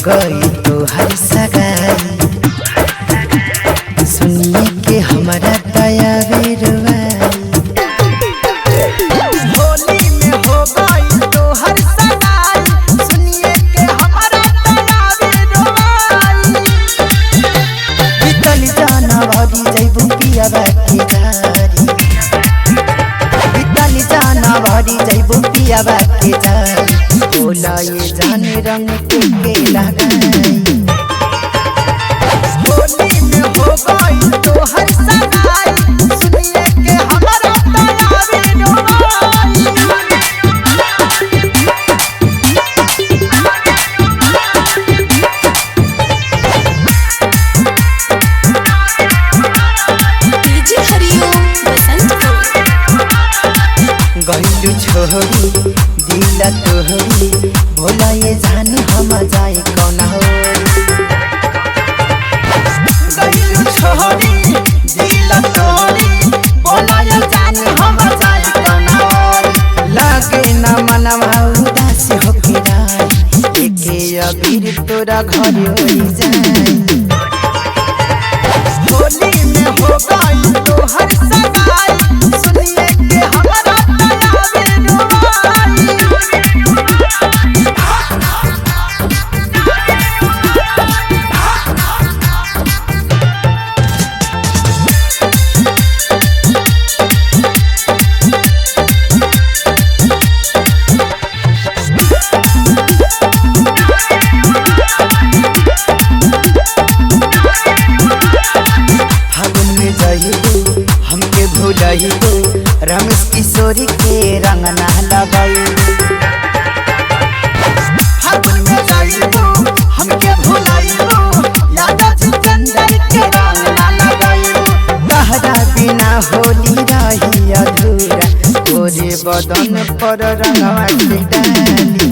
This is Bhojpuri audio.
गई तो हर सगाई सुनिए के हमारा दया बेरवाई होली में हो गई तो हर सगाई सुनिए के हमारा दया बेरवाई बीतल जनवरी जइबू पियाबा के घरी बीतल जनवरी जइबू पियाबा के घरी बोला ये जाने रंग के लगाई होली में हो गई तो हर सगाई सुनिए के हमारा दया बेरवाई डीजे हरिओम बसंतपुर गइलू छोड़ी दिला तोहरी भोला ये जाने हम जाए कौना हो गइलू छोड़ी दिला तोहरी भोला ये जाने हम जाए कौना हो लागे ना मनवा उदास होके राई एके अबीर तोरा घर होई जाए होली में हो गई तो हर सगाई सुनिए के हमारा दया बेरवाई फागुन में जइबू हमके भूलइबू रमेश किशोरी के रंग ना लगाइबू फागुन में जइबू हमके भूलइबू यादव चंदन के रंग ना लगाइबू तहरा बिना होली रही अधूरा तोरे बदन पर रंगवा से डाली